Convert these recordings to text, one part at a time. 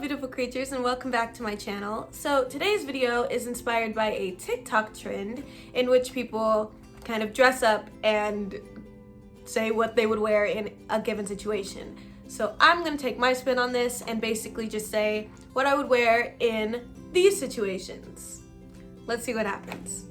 beautiful creatures, and welcome back to my channel. So today's video is inspired by a TikTok trend in which people kind of dress up and say what they would wear in a given situation. So I'm gonna take my spin on this and basically just say what I would wear in these situations. Let's see what happens.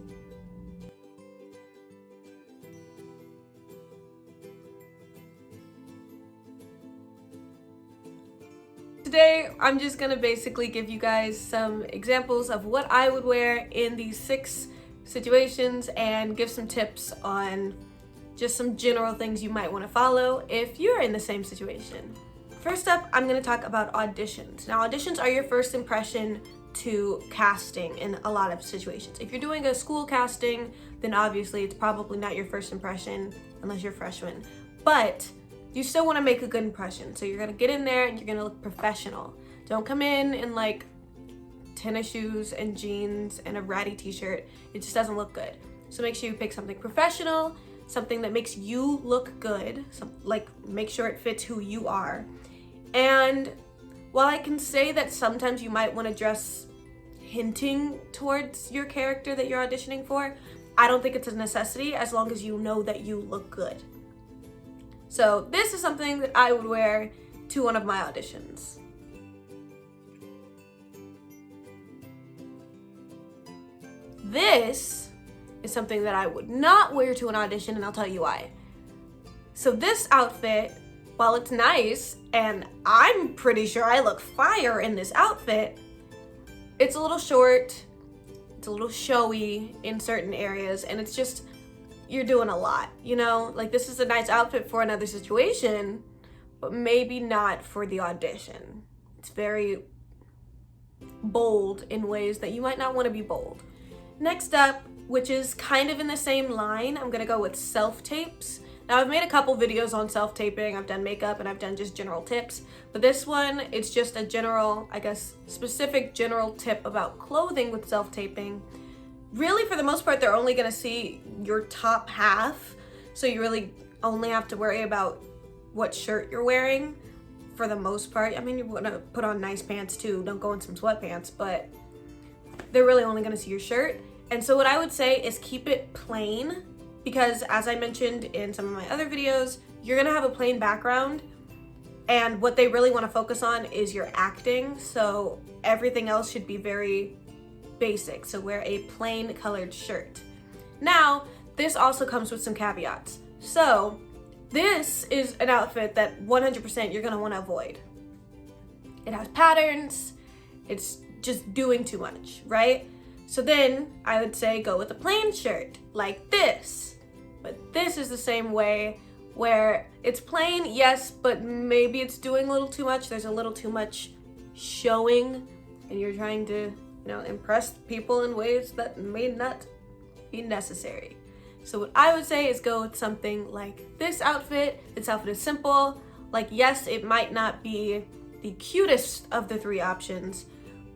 Today, I'm just gonna basically give you guys some examples of what I would wear in these 6 situations and give some tips on just some general things you might want to follow if you're in the same situation. First up, I'm gonna talk about auditions. Now, auditions are your first impression to casting in a lot of situations. If you're doing a school casting, then obviously it's probably not your first impression unless you're a freshman. But you still want to make a good impression. So you're going to get in there and you're going to look professional. Don't come in like tennis shoes and jeans and a ratty t-shirt. It just doesn't look good. So make sure you pick something professional, something that makes you look good. Like make sure it fits who you are. And while I can say that sometimes you might want to dress hinting towards your character that you're auditioning for, I don't think it's a necessity as long as you know that you look good. So this is something that I would wear to one of my auditions. This is something that I would not wear to an audition, and I'll tell you why. So this outfit, while it's nice, and I'm pretty sure I look fire in this outfit, it's a little short, it's a little showy in certain areas, and it's just, you're doing a lot, you know? Like, this is a nice outfit for another situation, but maybe not for the audition. It's very bold in ways that you might not want to be bold. Next up, which is kind of in the same line, I'm gonna go with self-tapes. Now, I've made a couple videos on self-taping. I've done makeup and I've done just general tips, but this one, it's just a general, I guess, specific general tip about clothing with self-taping. Really, for the most part, they're only gonna see your top half, so you really only have to worry about what shirt you're wearing for the most part. I mean, you wanna put on nice pants too, don't go in some sweatpants, but they're really only gonna see your shirt. And so what I would say is keep it plain, because as I mentioned in some of my other videos, you're gonna have a plain background, and what they really wanna focus on is your acting, so everything else should be very basic, so wear a plain colored shirt. Now, this also comes with some caveats. So, this is an outfit that 100% you're gonna wanna avoid. It has patterns, it's just doing too much, right? So then, I would say go with a plain shirt, like this. But this is the same way, where it's plain, yes, but maybe it's doing a little too much, there's a little too much showing, and you're trying to impress people in ways that may not be necessary. So what I would say is go with something like this outfit. This outfit is simple. Like, yes, it might not be the cutest of the 3 options,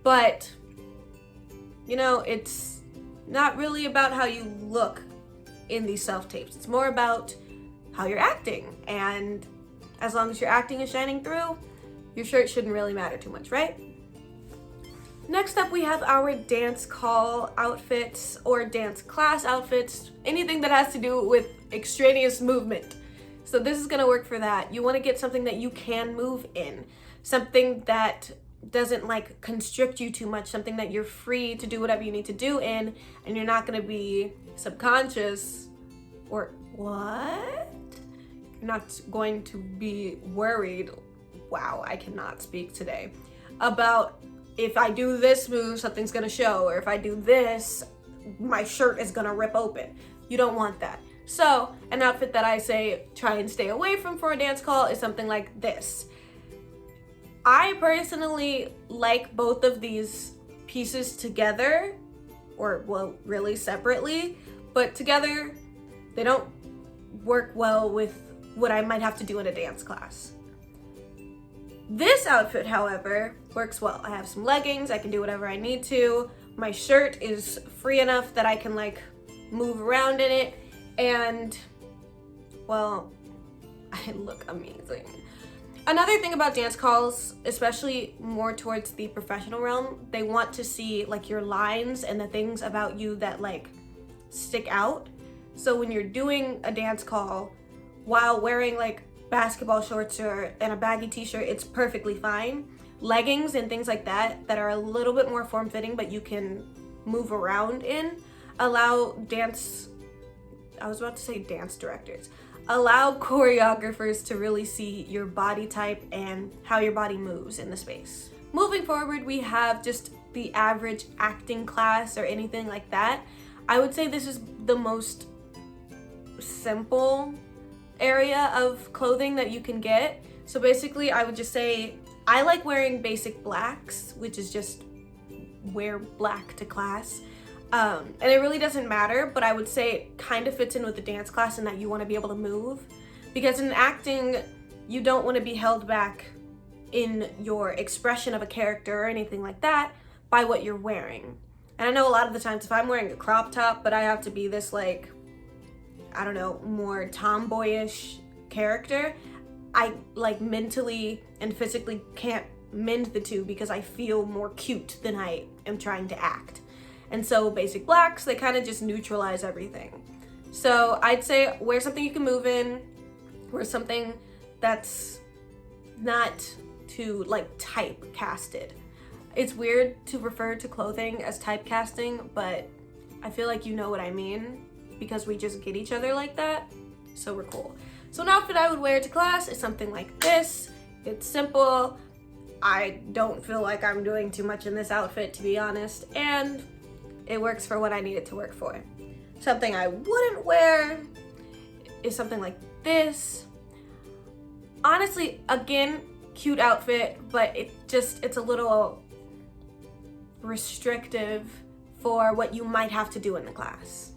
but it's not really about how you look in these self-tapes. It's more about how you're acting, and as long as your acting is shining through, your shirt shouldn't really matter too much, right? Next up, we have our dance call outfits or dance class outfits, anything that has to do with extraneous movement. So this is gonna work for that. You wanna get something that you can move in, something that doesn't like constrict you too much, something that you're free to do whatever you need to do in, and you're not gonna be subconscious or what? You're not going to be worried, wow, I cannot speak today, about if I do this move, something's gonna show, or if I do this, my shirt is gonna rip open. You don't want that. So an outfit that I say try and stay away from for a dance call is something like this. I personally like both of these pieces together, or well, really separately, but together they don't work well with what I might have to do in a dance class. This outfit, however, works well. I have some leggings, I can do whatever I need to. My shirt is free enough that I can like move around in it, and well, I look amazing. Another thing about dance calls, especially more towards the professional realm, they want to see like your lines and the things about you that like stick out. So when you're doing a dance call while wearing like basketball shorts and a baggy t-shirt, it's perfectly fine. Leggings and things like that are a little bit more form-fitting but you can move around in, allow dance directors, allow choreographers to really see your body type and how your body moves in the space. Moving forward, we have just the average acting class or anything like that. I would say this is the most simple area of clothing that you can get. So basically, I would just say I like wearing basic blacks, which is just wear black to class. And it really doesn't matter, but I would say it kind of fits in with the dance class in that you want to be able to move. Because in acting, you don't want to be held back in your expression of a character or anything like that by what you're wearing. And I know a lot of the times if I'm wearing a crop top, but I have to be this like, I don't know, more tomboyish character, I like mentally and physically can't mend the two because I feel more cute than I am trying to act. And so basic blacks, they kind of just neutralize everything. So I'd say wear something you can move in, wear something that's not too like typecasted. It's weird to refer to clothing as typecasting, but I feel like you know what I mean because we just get each other like that, so we're cool. So an outfit I would wear to class is something like this. It's simple. I don't feel like I'm doing too much in this outfit, to be honest, and it works for what I need it to work for. Something I wouldn't wear is something like this. Honestly, again, cute outfit, but it's a little restrictive for what you might have to do in the class.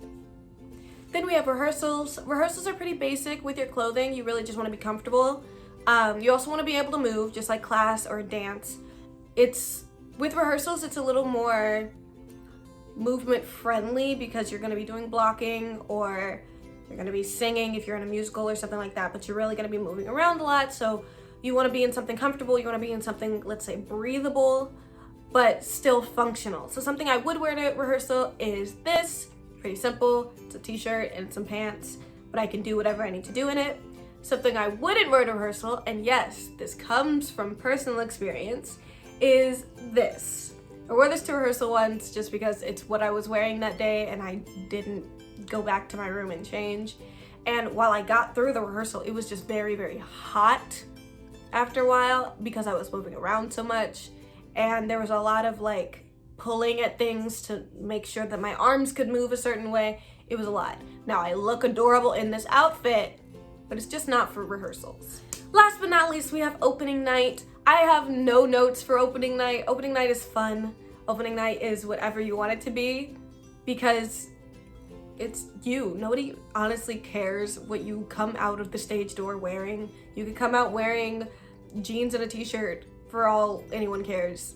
Then we have rehearsals. Rehearsals are pretty basic with your clothing. You really just want to be comfortable. You also want to be able to move, just like class or dance. With rehearsals, it's a little more movement friendly because you're going to be doing blocking or you're going to be singing if you're in a musical or something like that, but you're really going to be moving around a lot. So you want to be in something comfortable. You want to be in something, let's say, breathable, but still functional. So something I would wear to rehearsal is this. Pretty simple. It's a t-shirt and some pants, but I can do whatever I need to do in it. Something I wouldn't wear to rehearsal, and yes, this comes from personal experience, is this. I wore this to rehearsal once just because it's what I was wearing that day and I didn't go back to my room and change. And while I got through the rehearsal, it was just very, very hot after a while because I was moving around so much. And there was a lot of like pulling at things to make sure that my arms could move a certain way. It was a lot. Now I look adorable in this outfit, but it's just not for rehearsals. Last but not least, we have opening night. I have no notes for opening night. Opening night is fun. Opening night is whatever you want it to be because it's you. Nobody honestly cares what you come out of the stage door wearing. You could come out wearing jeans and a t-shirt for all anyone cares.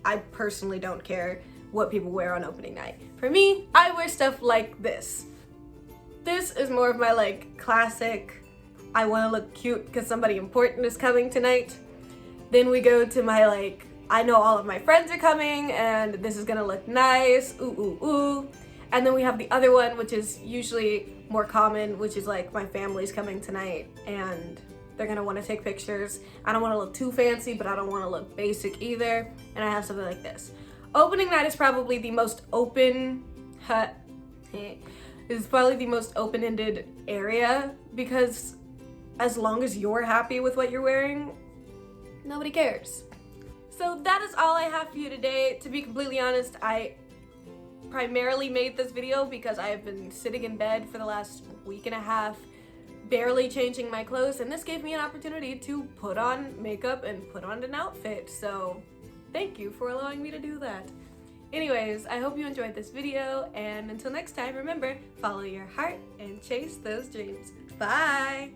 I personally don't care what people wear on opening night. For me, I wear stuff like this. This is more of my like classic, I want to look cute because somebody important is coming tonight. Then we go to my like, I know all of my friends are coming and this is gonna look nice, ooh, ooh, ooh. And then we have the other one, which is usually more common, which is like my family's coming tonight and they're gonna wanna take pictures. I don't wanna look too fancy, but I don't wanna look basic either. And I have something like this. Opening night is probably the most open-ended area because as long as you're happy with what you're wearing, nobody cares. So that is all I have for you today. To be completely honest, I primarily made this video because I have been sitting in bed for the last week and a half, barely changing my clothes, and this gave me an opportunity to put on makeup and put on an outfit. So thank you for allowing me to do that. Anyways, I hope you enjoyed this video, and until next time, remember, follow your heart and chase those dreams. Bye!